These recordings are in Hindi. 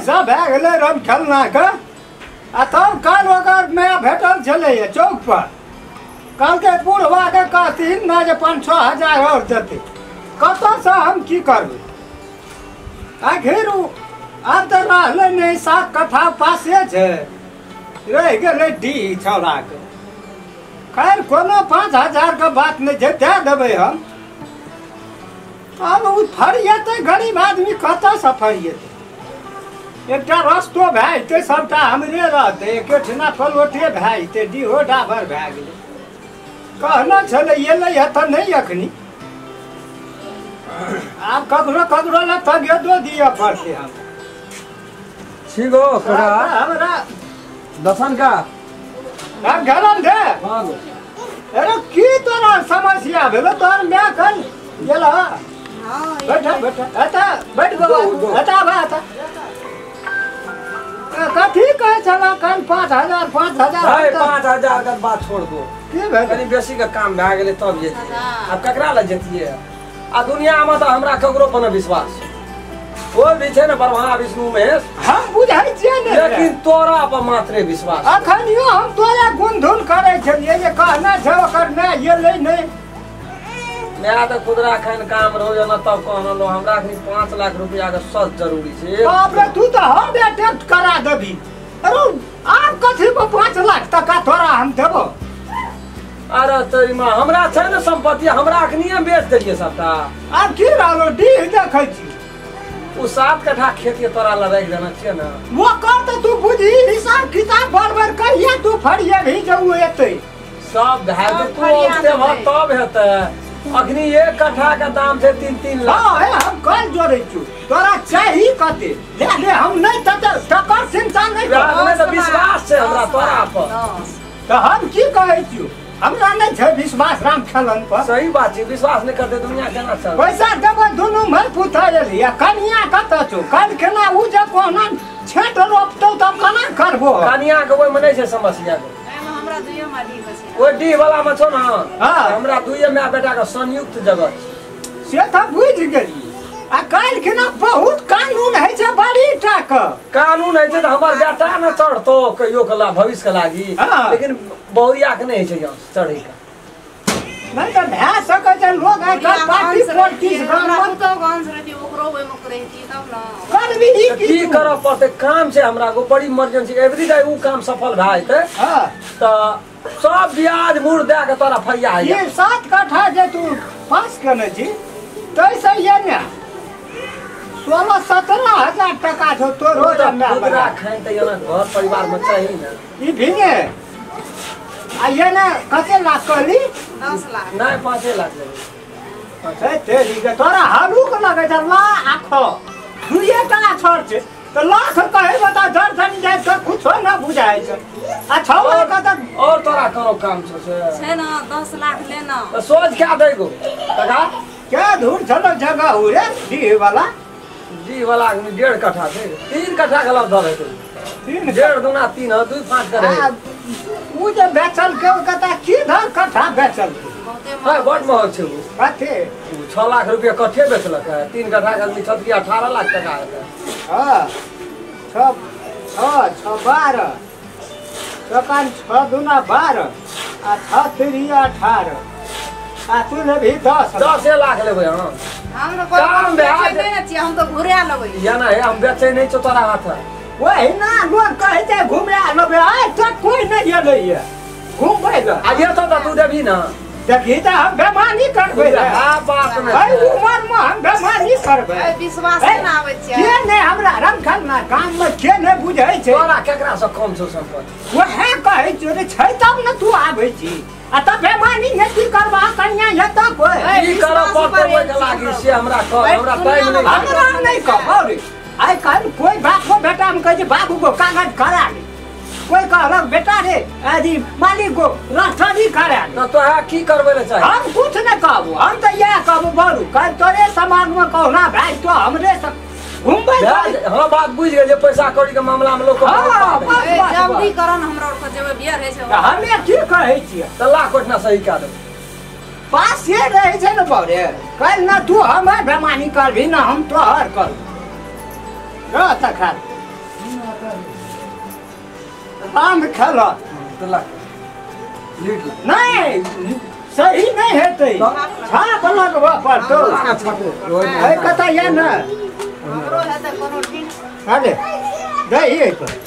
पैसा भए गेलै राम खेलनाके आ तब काल ओकर माय भेटल छलैए चौक पर कहलकै बुढ़वाके कहथिन ने जे 5-6 हजार और देतै कतऽसँ हम की करबै आखिर आब तऽ रहलै नहि 7 कट्ठा पासे छै रहि गेलै डी छौड़ाके खैर कोनो 5,000 के बात नहीं है दे देबै हम अब उ फरिएतै गरीब आदमी कतऽसँ फरिएतै एकटा रस्तो भए जेतै सबटा हमरे रहतै एकेठिना पलोटे भए जेतै डीहो डाबर भए गेलै कहना छलै एलै है तऽ नहि एखनी आब ककरो लए तगेदो दिअ पड़तै हम छिगो हमरा दसन का हम घरम दे अरे की तोरा समस्या भेलो तोहर माय कल गेल बैठा बैठा अता बैठ गो अता बात कथी कहे छला कल 5,000 5,000 का बात छोड़ दो की भेल कनी बेसी का काम भए गेलै तब जेती अब ककरा लग जेतिए आ दुनिया में तो हमरा ककरो पर विश्वास कोई भी छे न ब्रह्मा विष्णु महेश हम बुझाई छियै ने लेकिन तोरा पर मात्रे विश्वास अखनियो हम तोरा गुनधुन करे छलिए जे कहना छै ओकर नहि एलै नहि मैं तो खुदरा खन काम रहो जना तब कहना लो हमरा अखनी 5 लाख रुपया के सच जरूरी छे बाप रे तू तो हम अटेम्प्ट करा देबी अरे आब कथी को 5 लाख टका तोरा हम देबो अरे तोरी मां हमरा छै न संपत्ति हमरा अखनी बेच देलिए सबटा आब की रहलो डी देखै छी उ 7 कट्ठा खेत के तोरा ल राख देना छै न वो कर तो तू बुझी हिसाब किताब बराबर कहिए तू फड़िए भी जाऊ एतै सब भए जेतौ तब हेतै अखनी 1 कट्ठा का दाम छै 3-3 लाख हां हम कल जोड़ै छु तोरा चाही कते ले हम नहीं टका चिंता नहीं हमरा तो विश्वास छै हमरा तोरा पर तो हम की कहै छु हमरा नहीं छै विश्वास राम खेलन पर सही बात छै विश्वास नहीं करते दुनिया केना चल पैसा देबो दुनू में पुता एली आ कनिया कत छु कल केना उ जे कोना छेट रोपतौ तब केना करबो कनिया के ओइ में नहीं छै समस्या हमरा दुइयो माडी बसे ओइ डी वाला में छौ न हां हमरा दुइयो माय बेटा के संयुक्त जगह से त बुझ गेली आ कल केना बहुत कानून है छै बड़ी टाक कानून है छै त हमर बेटा न चढ़तो कहियो कला भविष्य के लागी लेकिन बहुरिया के नहीं छै चढ़ै का नहीं तो भै सकै छै लोग आइ कल पार्टी पॉलिटिक्स हम तो गांव से रहती ओकरो ओइ में करे छी तब न कर भी की करऽ पड़तै काम छै हमरा को बड़ी इमरजेंसी एवरी डे उ काम सफल भए जेतै हां त सब ब्याज मूर दे के तोरा फरिया ये 7 कट्ठा जे तू पास करने छी तैसे ये ने 16-17 हजार टका छो तो रोज खुदरा खाइन त yana घर परिवार में चाहिए न ई भिने आ ये ने कते लाख कहली 10 लाख नहीं 5 लाख देबै ए तेरी के तोरा हालूक लगे छ ला आखो दुइए टका छोड़ छे तो लाख कहे बता जड़ जन जाए तो कुछ ना बुझाए छ आ छौ लाख त और तोरा करो काम छै न 10 लाख लेना तो सोच क्या देगो टका क्या धूर चलो जगह हो रे डी वाला डी वाला में 1.5 कट्ठा छै 3 कट्ठा के लग धरे 1.5 दूना 3 2 5 करे उ जे बेचल के कता की धर कट्ठा बेचल हां बड़ महग छै उ कते 6 लाख रुपया कट्ठे बेचलक 3 कट्ठा के आदमी छत 18 लाख टका है हां 12 दुकान 6 दूना 12 आ 6 3 18 आ तू ले भी 10 लाख लेबै हां हम तो काम बेचे नहीं छी हम तो घुरे लेबै या ना है हम बेचे नहीं छ तोरा हाथ वही ना लोग कहे छै घुमे लेबै आइ तक कोई नहीं एलै है घुमबै ग आ ये तो तू देबी ना देखी त हम बेमानी करबै हां बात में भाई उमर में हम बेमानी करबै विश्वास ना आबै छै के ने हमरा रंखल ना काम में के ने बुझै छै तोरा केकरा से कम छौ संपत्ति वहे कहै छै रे छै तब न तू आबै छी आ त बेमानी ने की करबा कन्या ये त कोई की करऽ पड़तै ओइ के लागी से हमरा हमरा टाइम नहीं हमरा नहीं कहबो रे आइ काल कोई बाप को बेटा में कहै छै बाबू को कागज करा ले कोई कहलक बेटा रे आदि मालिक को राष्ट्रपति करा ले तो है की करबै ले चाहे हम कुछ न कहबो हम त यह कहबो बरू कल तोरे समाज में कहना भाई तो हमरे सब घूमबै हां बात बुझ गेल जे पैसा कौड़ी के मामला में लोग जल्दी करन हमरा और जेबे बियाह रहै छै हमे की कहै छियै त लाख कोठना सही का दे पास से रहै छै न बरे कल न तू हमर बेमानी करबी न हम तोहर करब र तखन राम खेल तो ला लीड ला नहीं सही नहीं हेतै छाप लगबा पड़तौ है कता या न हमरो है त कोनो ठीक अरे दही पर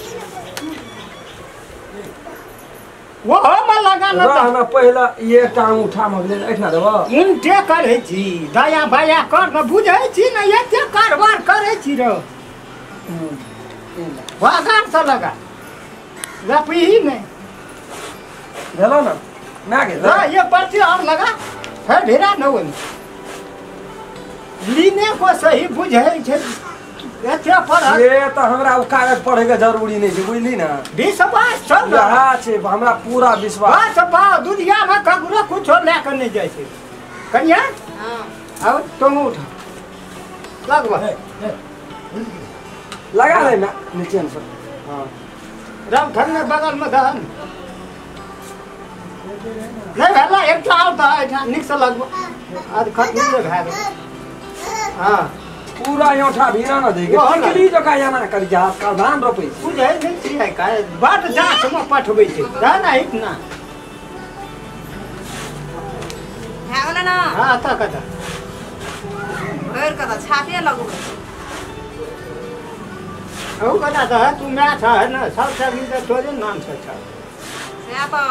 वो हम लगा न रहना पहिला ये टांग उठा मगले ऐठा देबो इनटे करै छी दया बाया कर न बुझै छी न एते कारबार करै छी रो वागार से लगा लपी नहीं भेलो ना ना के हाँ ये पर्ची और लगा है ढेरा न हो लीने को सही बुझे छे एते पर ये तो हमरा उ कागज पढ़े के जरूरी नहीं छै बुझली ना विश्वास छ न यहाँ छै हमरा पूरा विश्वास बस पा दुनिया में ककरो कुछ ले कर नहीं जाय छै कन्या हां अब तुम उठ लगवा लगा ले ना नीचे से हां राम घर में बगल में दहन नहीं भेला एक चाव त निक से लगवा आज खत्म नहीं भए हां पूरा योठा भीरा ना देगे टिकली जो का जाना कर जा का धान रोपे बुझै नहीं छियै का बाट जात में पठबै छै जाना हित ना भागला ना हां त कता घर का छापे लगो औ कता त तू मैच है ना सब सभी के तोरे नाम से छ से तो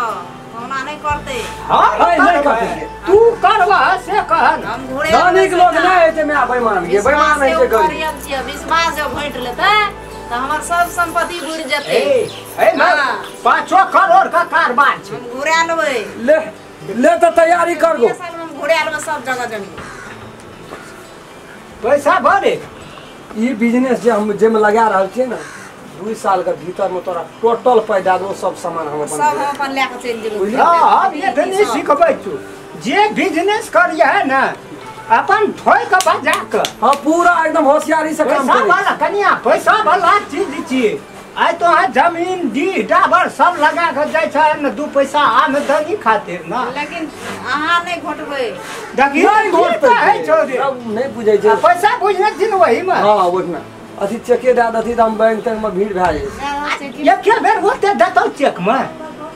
होना नहीं करते हां नहीं करते तू करवा से कह ना हम घोड़े धनिक लोग ना है जे मैं बेईमान के बेईमान नहीं छै गरीब करियब विश्वास जब भेट लेते तो हमर सब संपत्ति बुड़ जते ए ना 5 करोड़ का कारोबार छै हम घुरा लेबै ले ले तो तैयारी कर गो साल में घुरा लेबै सब जगह जमीन पैसा भरे ये बिजनेस जे हम जे में लगा रहल छियै ना 2 साल के भीतर में तोरा टोटल पैदा दो सब सामान हम सब अपन हम अपन लेके चल जेबै हां अब ये तनी सिखबै तू जे बिजनेस करिए है ना अपन ठोय के बजा के हां पूरा एकदम होशियारी से काम पैसा करे वाला कनिया पैसा वाला चीज छियै आइ तो है जमीन डी डाबर सब लगा के जाय छै न 2 पैसा आमदनी खातिर ना लेकिन अहाँ नहीं घोटबै देखिए नहीं घोट पे है छोरे सब नहीं बुझै छै पैसा बुझने दिन वही में हां ओठना अथी चेके दे दथी त हम बैंक तक में भीड़ भए जाय ये क्या बेर होते देतौ चेक में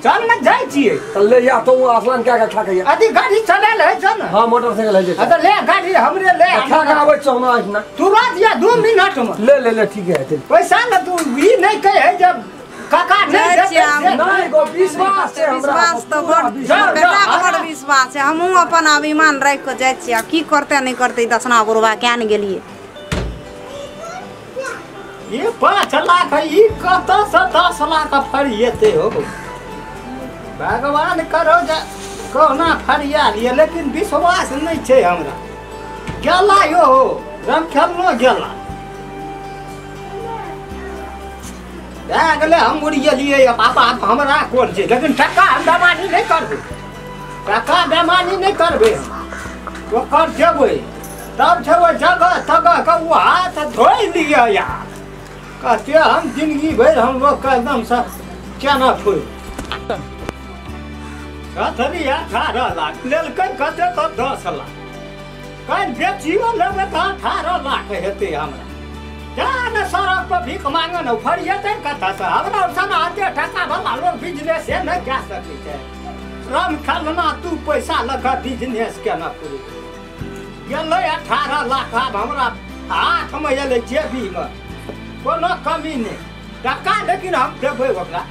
चल न जाय छियै त ले या तो आसमान क्या का खा के अथी गाड़ी चले ले छ न हां मोटरसाइकिल है जे अत ले गाड़ी हमरे ले खा के आबै छौ ना इतना तुरंत या 2 मिनट में ले ले ले ठीक है चल पैसा न तू ई नहीं कहे जब काका नहीं देते नहीं गो विश्वास छै हमरा विश्वास तो बड़ बेटा के बड़ विश्वास छै हमहू अपन अभिमान राख के जाय छी की करते नहीं करते दसना बुरबा क्या न गेलिए ये 5 लाख ई कत से 10 लाख फरिएते हो भगवान करो जा कोना फरिया लिए लेकिन विश्वास नहीं छै हमरा गेला यो रम खेलनो गेला आ गेले हम उड़ गेलिए पापा हमरा कोन छै लेकिन टका हम बेमानी नहीं करबे टका बेमानी नहीं करबे तो कर जेबै तब जेबै जगह तगह के वो हाथ धोइ लिया यार कहते हम जिंदगी भर हम लोग का एकदम सा क्या ना फूल कथरी 18 लाख लेलकै कते तो 10 लाख कल बेचियो लेबै तो 18 लाख हेतै हमरा जाने सड़क पर भीख मांगे न फरिएतै कतऽ से हमरा सना आते टका वाला लोग बिजनेस नहीं कए सकै छै राम खलना तू पैसा लगा बिजनेस केना करू गेलै 18 लाख आब हमरा हाथ में एलै जेबी में कोनो कमी नहीं टका लेकिन हम देबै ओकरा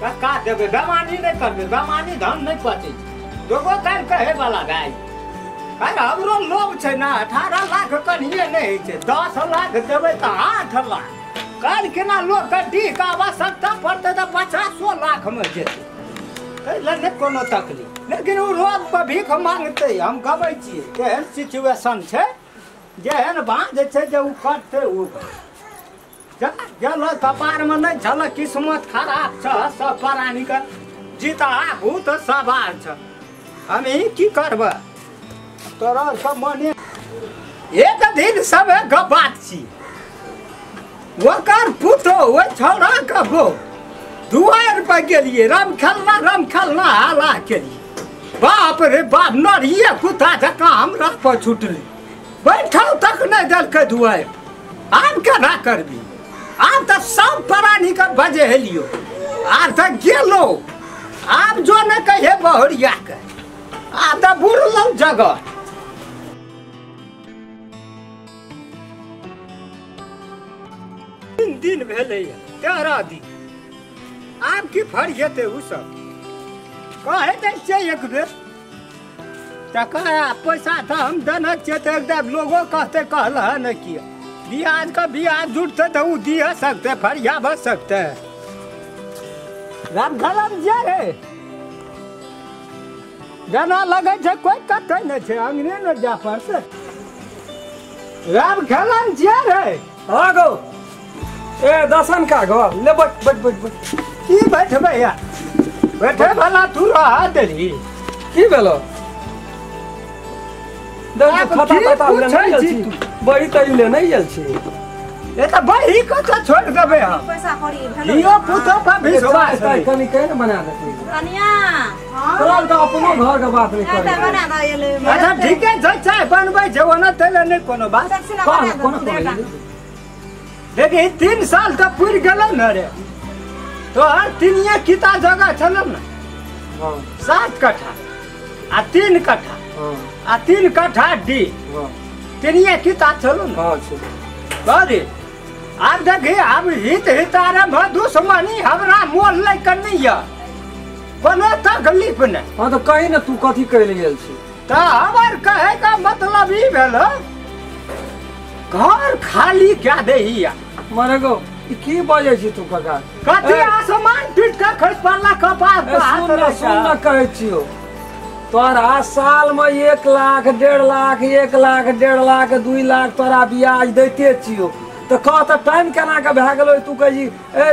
टका देबै बेमानी नहीं करबै बेमानी धन नहीं पचै छै दोगो काल कहे वाला गाय अरे हमरो लोभ छै ना 18 लाख कनिए नहीं छै 10 लाख देबै तो 8 लाख काल केना लोग गड्डी का आवश्यकता पड़तै तो 50 लाख में जेतै कैला नहीं कोनो तकलीफ लेकिन वो रोड पर भीख मांगते हम गबै छियै केहन सिचुएशन छै जेहन बाँध छै जे उ करतै उ गेल कपार में नहीं छल किस्मत खराब छ सब प्राणी का जीता भूत सवार छ हम ही की करब तोरा सब मने एक दिन सब बात छी ओकर पुतो ओ छौड़ा के गो दुआर पर गेलिए राम खेलना हाला केलिए बाप रे बाप नरिये कुत्ता जकाँ हमरा पर छुटले बैठौ तक नहीं देलकै दुआर आब केना करबी आब तो सब प्राणी के बजे हेलियो आर तक गेलो आब जो न कहे बहुरिया के आब त बुढ़लो जगह 3 दिन भेले 13 दिन आब की फड़ जेते उ सब कहे दै छै एक बेर टका पैसा था हम देना चाहिए तो एकदम लोगों कहते कहला न किया ब्याज का ब्याज जुटते तो वो दिए सकते फरिया बच सकते राम घलम जे रे गाना लगे छे कोई कते न छे अंगने न जा पड़ते राम घलम जे रे हाँ गो ए दसन का गो ले बैठ बैठ बैठ बैठ की बैठबे या बैठे भला तू रहा देली की भेलो बही तैले नहीं गेल छी ए त बही को तो छोड़ देबे हम पैसा करी भेलो लियो पुतो पर विश्वास कनी कहे बना देती कनिया तोरा तो अपनो घर के बात नहीं करे बना दे ले अच्छा ठीक है जो चाहे बनबै छै ओना तैले नहीं कोनो बात कोनो देखी 3 साल तक पूर गेल न रे तो हर तीनिए किता जगह छल न हां 7 कट्ठा आ 3 कट्ठा हां आ 3 कट्ठा डी हां तीनिए किता छल न हां छै बारे आब देखी आब हितारे मधुश्मनी हमरा मोल ले कनिया कोनो तकलीफ न हां तो कहि न तू कथि कहले गेल छी त हमर कहे का मतलब ई भेल घर खाली क्या देहिया मारे गो की बजे छी तू काका कथि आसमान टूट के खस पड़ला कपास पे हाथ रे सुन कहै छियो तोरा साल में 1 लाख 1.5 लाख 1 लाख 1.5 लाख 2 लाख तोरा ब्याज दैते छियो तो कह त टाइम केना के भए गेलो तू कह जी ए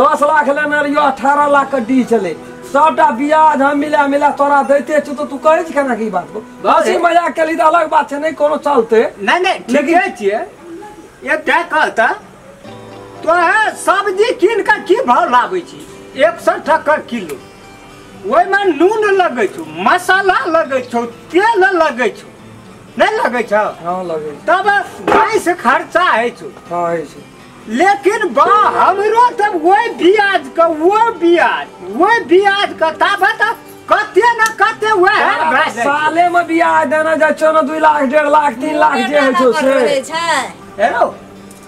10 लाख लेने रहियो 18 लाख के डी चले सबटा ब्याज हम मिला तोरा दैते छियो तो तू कहै छी केना की बात को हंसी मजाक के लिए अलग बात छै नहीं कोनो चलते नहीं ठीक है छिए ये क्या कहता तो है सब्जी कीन के की भाव लाबै छी 100 टका किलो ओइ में नून लगे छौ मसाला लगे छौ तेल लगे छौ नहीं लगे छौ हां लगे तब गैस खर्चा है छौ हां है छै लेकिन बा हमरो तब वही ब्याज का ताबे तक कते न कते वह साले में ब्याज देना जा छौ न 2 लाख 1.5 लाख 3 लाख जे है छौ से हेलो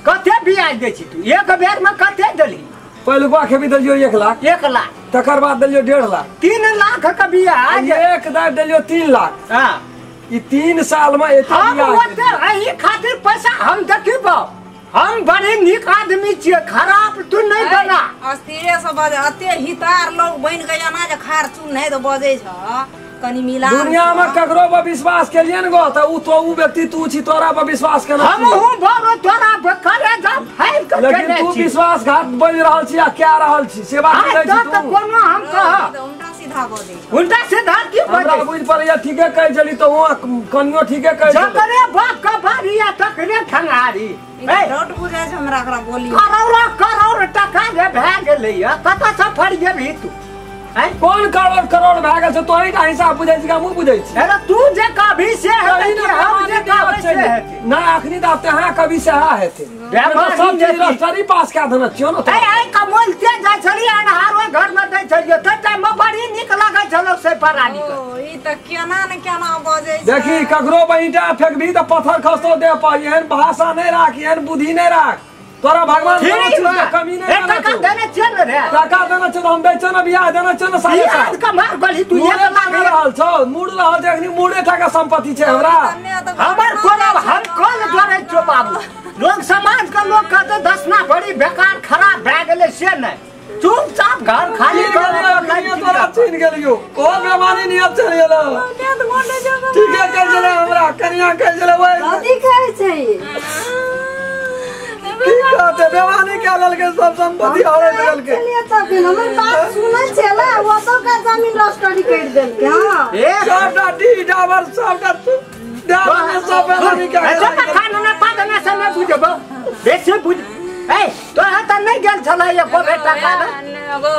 कते ब्याज दे छी तू एक बेर में कते देली पहले बा के भी दियो 1 लाख 1 लाख तकर बाद दियो 1.5 लाख 3 लाख का ब्याज एक दार दियो 3 लाख हां ई 3 साल में एते ब्याज ई खातिर पैसा हम देखिबो हम बड़े निक आदमी छिए खराब तू नहीं बना अस्थिरे से बजे अते हितार लोग बन के जाना जे खार चुन नहीं तो बजे छ कनी मिला दुनिया में ककरो पर विश्वास के लिए न गो त उ व्यक्ति तू छी तोरा पर विश्वास केना हम हूं बरो तोरा पर करे जा फाइल के लेकिन तू विश्वासघात बन रहल छी आ क्या रहल छी से बात कहै छी तू कोनो हम कह उल्टा सीधा बजे उल्टा सीधा की हमरा बुझ पड़ैया ठीके कहै छली तो वो कनियो ठीके कहै छ जकरे बाप का बारिया तकरे खंगारी ए रोट बुझे छ हमरा एकरा बोली करोड़ टका जे भए गेलैया कत से फड़ जेबही तू कौन करोड़ भए गेल छ तोही का हिसाब बुझै छी का मु बुझै छी अरे तू जे कभी से है कि हम जे कभी से है ना अखनी त तहाँ कभी से हा हेते सब चीज रस्तरी पास का धन छियो न ए कमलते जा छली अनहारो घर में दै छलियो त टाइम में बड़ी निक लागै छलो से परानी ओ ई त केना न केना बजे छ देखी ककरो बहिटा फेकबी त पत्थर खसतो दे पाई एहन भाषा नहीं राख एहन बुद्धि नहीं राख तोरा भगवान कमी नहीं टका देने चल रे टका देना छ हम बेचो न बियाह देना छ न साले आज का मार गली तू ये लाग रहल छ मूड रहल छ अखनी मूडे टका संपत्ति छै हमरा हमर कोनो हम कोन जोरे छो बाबू लोग समाज का लोग कहते दसना बड़ी बेकार खराब भए गेले से नहीं चुपचाप घर खाली कर तोरा चीन गेलियो ओ बेमानी नियत चल गेलो ठीक है कर चले हमरा कन्या कर चले ओए दादी कहै छै की कहते बेमानी के लल के सब संपत्ति औरे लगल के चलिए तब हमर बात सुनै छला वो तो का जमीन रजिस्ट्री कर देल के हां एक सबटा डी डाबर सबटा डाबर सब बेमानी के ऐसा खाना ना पादना से मैं बुझबो बेसे बुझ ए तो त नहीं गेल छला ये को बेटा का गो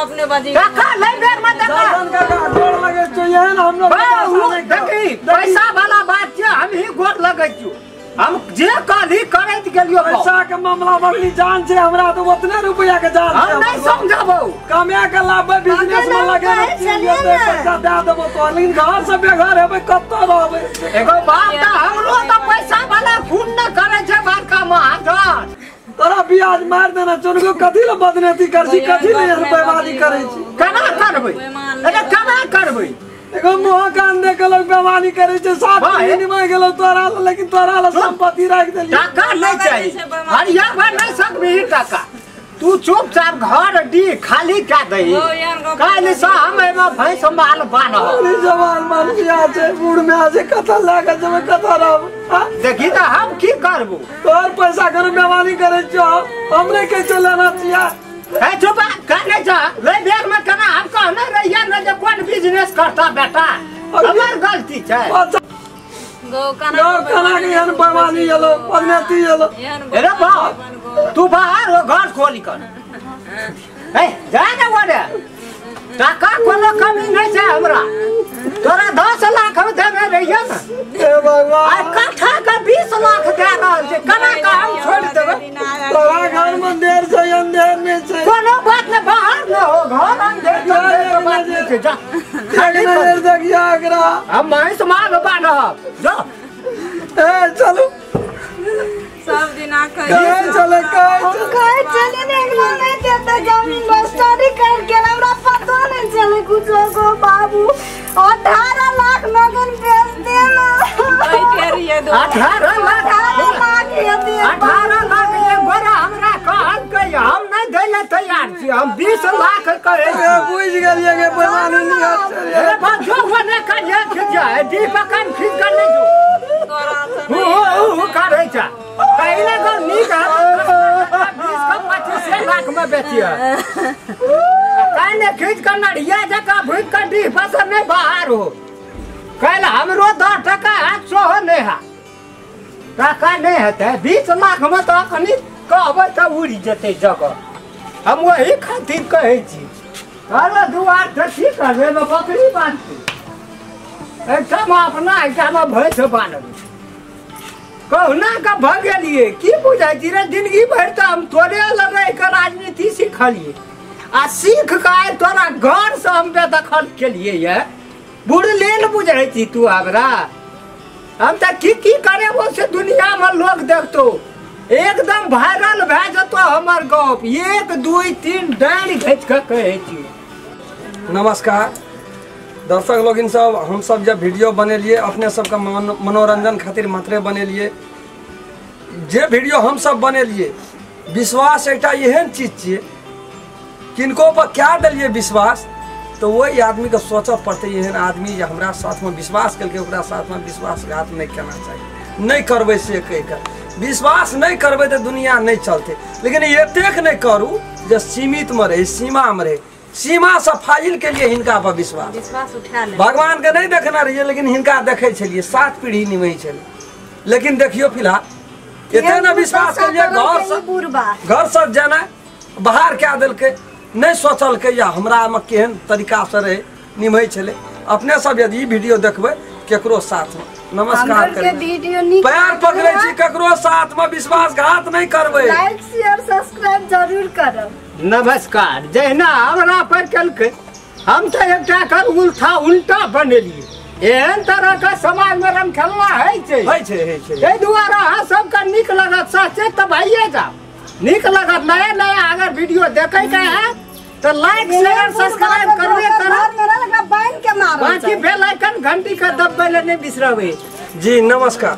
अपने बाजी टका ले बेर में देखा दादन का गोड़ लगे तो यहन हम लोग देखी पैसा वाला बात छै हम ही गोड़ लगै छु हम जे काली करैत गेलियो पैसा के मामला बगली जान छै हमरा तो उतने रुपया के जान छै हम नहीं समझाबो कमे के लाबे बिजनेस में लगे पैसा दे देबो तो लेकिन घर से बेघर हेबे कत्तो रहबे एगो बात त हमरो त पैसा वाला खून न करे छै बड़का महाजन तोरा ब्याज मार देना चुनगो कथी ले बदनती कर छी कथी ले बेईमानी करे छी केना करबै अरे केना करबै एगो मुंह कान देख लोग बेईमानी करे छै साथ दिन में गेलो तोरा लेकिन तोरा ले संपत्ति राख देली टाका नहीं चाहिए हरिया भर नहीं सकबी टाका तू चुपचाप घर दी खाली क्या दही काल से हम एमे भैंस माल बानो जवान मानुया छै बूढ़ में आजे कथा लागे जब कथा रहब देखी त हम की करबो तोर पैसा कर बेईमानी करे छो हमरे के चलाना चाहिए है चुप करने जा ले बेर में कना हम कहना रहिया न जे कोन बिजनेस करता बेटा हमर गलती छै गो कना के हन बेईमानी येलो पदनती येलो अरे बाप तू बाहर हो घर खोली कर ए जा ना वाले टाका कोनो कमी नहीं छै हमरा तोरा 10 लाख हम देने रहिया न हे भगवान आ कट्ठा का 20 लाख दे रहल छै कना का हम छोड़ देबै तोरा घर में देर से अंधेर में छै कोनो बात न बाहर न हो घर अंदर के बात नहीं छै जा खाली नजर देखिया एकरा हम महिष मार बांधब जा ए चलो सब दिन चले कहे चले देखलो नहीं देते जमीन स्टडी करके हमरा पता नहीं चले कुछ को बाबू 18 लाख नगद बेच देना 18 लाख 18 लाख एक बड़ा हमरा कहल के हम नहीं देले तैयार छी हम 20 लाख कहे बुझ गेलिए के बेईमानी नहीं अरे है बात जो बने का जे खिच जाए दीपकन खिच कर नहीं जो वो करे छ पहले को नीक है 20 का 25 लाख में बेचिया काने खिच कर नड़िया जका भूख कर दी फसल नहीं बाहर हो कल हमरो 10 टका 800 हो नहीं है टका नहीं है 20 लाख में तो अखनी कहबै त उड़ी जते जगह हम वही खातिर कहै छी अरे दुआर त ठीक है बकरी बांधती एकदम अपना एकदम भैंस बांधब कहना का भग गेलिए की बुझाई छी रे जिंदगी भर त हम तोरे लगे के राजनीति सीखलिए आ सीख के आए तोरा घर से हम बेदखल केलिए ये बुढ़ लेल बुझाई छी तू हमरा हम त की करे वो से दुनिया में लोग देखतो एकदम वायरल भै जतो हमर गप 1 2 3 डाँड घिच के कहै छी नमस्कार दर्शक लोग इन सब हम सब जब वीडियो बनेलिए अपने सबका मनोरंजन खातिर मात्रे बनेलिए जे वीडियो हम सब बनेलिए विश्वास एकटा एहन चीज छिए किनको पर क्या दिलिए विश्वास तो वही आदमी के सोच पड़ते एहन आदमी जे हमरा साथ में विश्वास करके ओकरा साथ में विश्वासघात नहीं करना चाहिए नहीं करबै से कह कर विश्वास नहीं करबै तो दुनिया नहीं चलते लेकिन एतेक नहीं करू जे सीमित में रहे सीमा में रहे सीमा से फाजिल के लिए हिनका पर विश्वास उठा ले भगवान के नहीं देखना रहिए लेकिन हिनका देखे छलिए 7 पीढ़ी निमई छले लेकिन देखियो फिलहाल एते ना विश्वास के लिए घर से जाना बाहर क्या दिल के नहीं सोचल के या हमरा में केहन तरीका से रहे निमई छले अपने सब यदि वीडियो देखबे केकरो साथ में नमस्कार करें पैर पकड़े छी केकरो साथ में विश्वासघात नहीं करबे लाइक शेयर सब्सक्राइब जरूर करब नमस्कार जहिना हमरा पर कलके हम तो एकटा कर उल्टा बनेलिए एहन तरह का समाज में रंग खेलना है छै दुआरा अहाँ सबका निक लगत सचे तो भाइये जाओ निक लगत नया नया अगर वीडियो देखे के है तो लाइक शेयर सब्सक्राइब करबे करब बाकी बेल आइकन घंटी का दबावे नहीं बिसरबे जी नमस्कार।